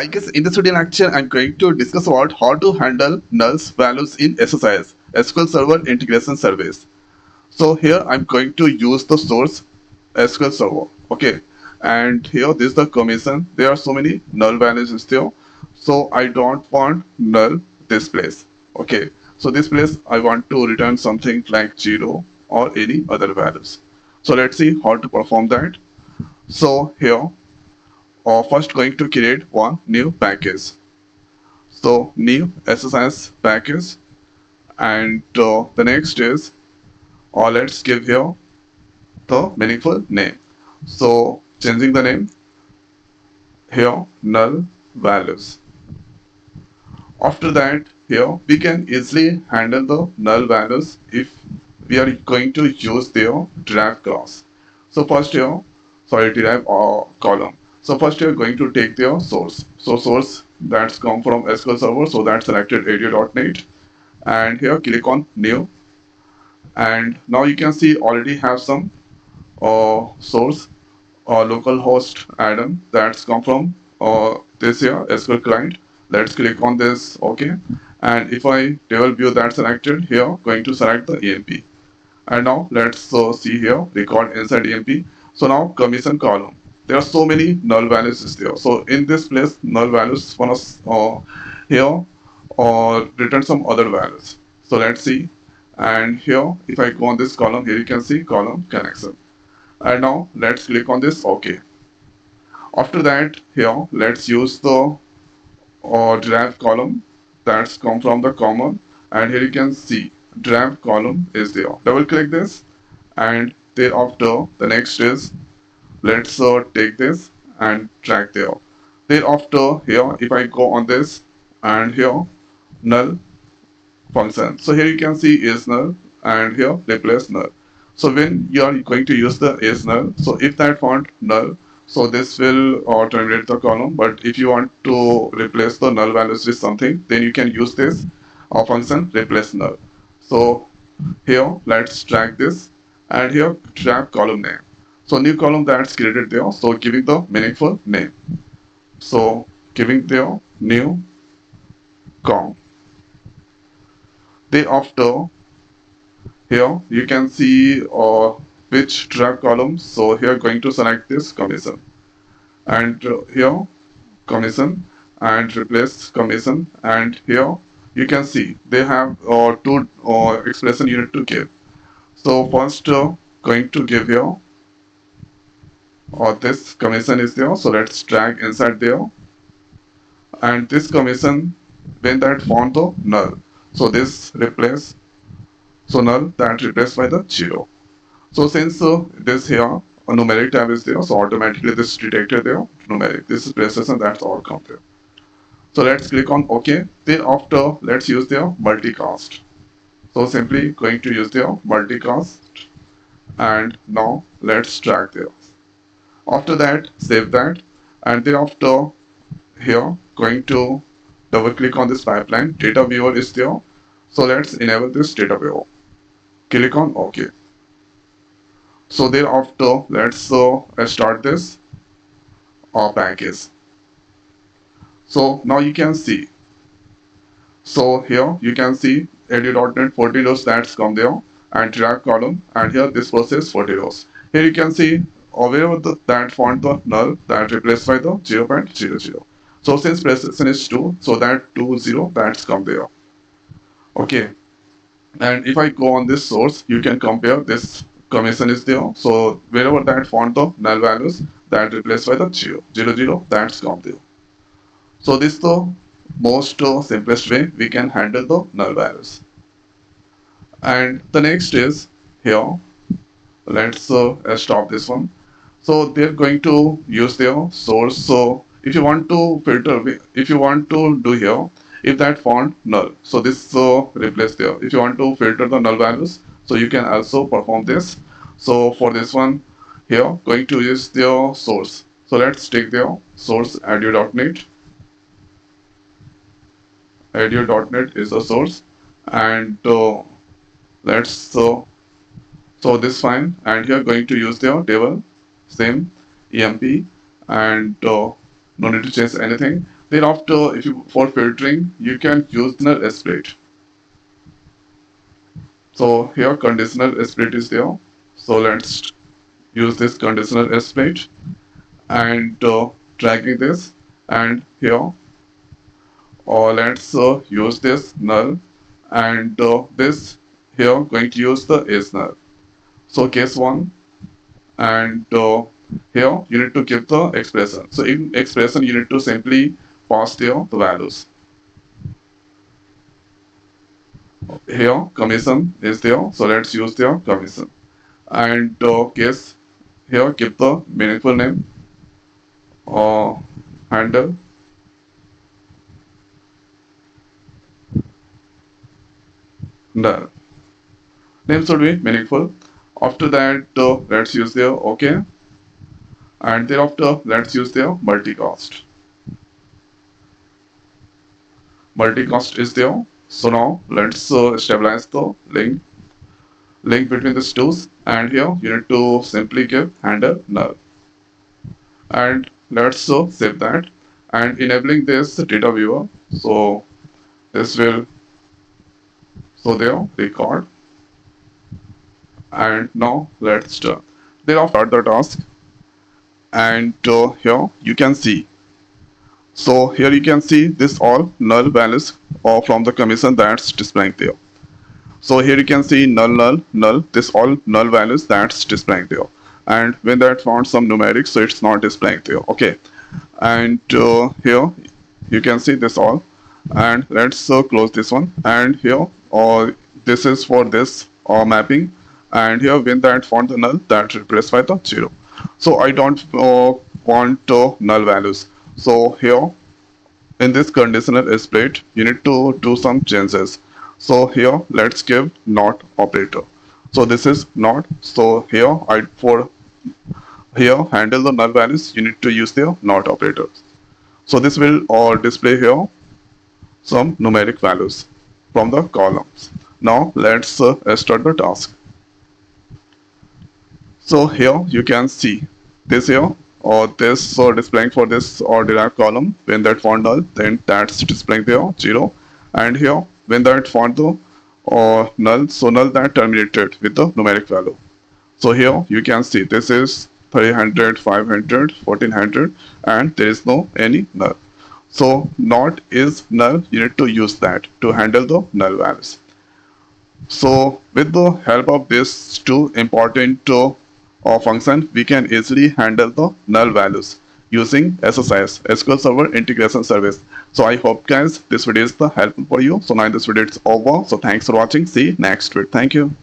I guess in this video lecture, I'm going to discuss about how to handle nulls values in SSIS, SQL Server Integration Service. So here I'm going to use the source SQL Server. Okay, and here this is the commission. There are so many null values still. So I don't want null this place. Okay, so this place I want to return something like 0 or any other values. So let's see how to perform that. So here first going to create one new package. So new SSIS package, and the next is, or let's give here the meaningful name. So changing the name here null values. After that, here we can easily handle the null values if we are going to use their derive class. So first here, sorry, derive or column. So first you're going to take their source. So source that's come from SQL Server. So that's selected ADO.NET, and here click on new, and now you can see already have some source or localhost add-on that's come from this here SQL client. Let's click on this. Okay, and if I table view that's selected here, going to select the EMP, and now let's see here record inside EMP. So now commission column, there are so many null values is there. So in this place null values want us here or return some other values. So let's see, and here if I go on this column, here you can see column connection, and now let's click on this. Okay, after that here let's use the derive column that's come from the common, and here you can see derive column is there. Double click this, and thereafter the next is, let's take this and drag there. Thereafter here if I go on this, and here null function, so here you can see is null, and here replace null. So when you are going to use the is null, so if that font null, so this will terminate the column. But if you want to replace the null values with something, then you can use this function replace null. So here let's drag this, and here drag column name. So new column that's created there, so giving the meaningful name. So giving there new com. Thereafter here you can see which drag columns. So here going to select this commission, and here commission, and replace commission, and here you can see they have two expression you need to give. So first going to give here this commission is there, so let's drag inside there, and this commission when that font the null, so this replace, so null that replaced by the 0. So since this here a numeric tab is there, so automatically this detected there numeric, this is precision, that's all come there. So let's click on OK. Thereafter let's use their multicast. So simply going to use their multicast, and now let's drag there. After that save that, and thereafter here going to double click on this pipeline. Data viewer is there, so let's enable this data viewer. Click on OK. So thereafter let's start this package. So now you can see, so here you can see AD.NET 40 rows that's come there, and drag column, and here this process 40 rows. Here you can see wherever that font the null that replaced by the 0.00. So since precision is 2, so that 20 that's come there. Okay, and if I go on this source, you can compare this commission is there. So wherever that font the null values that replaced by the 000 that's come there. So this is the most simplest way we can handle the null values. And the next is here, let's stop this one. So they're going to use their source. So if you want to filter, if you want to do here, if that font null, so this replace there. If you want to filter the null values, so you can also perform this. So for this one here, going to use their source. So let's take their source ADO.NET. ADO.NET is the source, and let's so this fine, and here going to use their table same EMP, and no need to change anything. Thereafter, if you for filtering, you can use conditioner split. So here conditioner split is there. So let's use this conditioner split and dragging this, and here or let's use this null, and this here going to use the is null. So case 1, and here you need to give the expression. So in expression you need to simply pass there the values. Here commission is there, so let's use their commission, and case here give the meaningful name or handle null. Name should be meaningful. After that, let's use their OK, and thereafter let's use their multicast. Multicast is there. So now let's stabilize the link between these two, and here you need to simply give handle null, and let's save that and enabling this data viewer. So this will show their record, and now let's start. Thereafter start the task, and here you can see. So here you can see this all null values from the commission that's displaying there. So here you can see null, null, null, this all null values that's displaying there. And when that found some numeric, so it's not displaying there. Okay. And here you can see this all. And let's close this one. And here, this is for this mapping. And here when that found the null, that replaced by the 0. So I don't want null values. So here in this conditional split, you need to do some changes. So here let's give not operator. So this is not. So here for here handle the null values, you need to use the not operator. So this will display here some numeric values from the columns. Now let's start the task. So here you can see this here or this displaying for this or derived column. When that found null, then that's displaying there 0, and here when that found the null, so null that terminated with the numeric value. So here you can see this is 300, 500, 1400, and there is no any null. So not is null, you need to use that to handle the null values. So with the help of these two important function, we can easily handle the null values using SSIS, SQL Server Integration Service. So I hope guys this video is helpful for you. So now this video is over. So thanks for watching. See you next week. Thank you.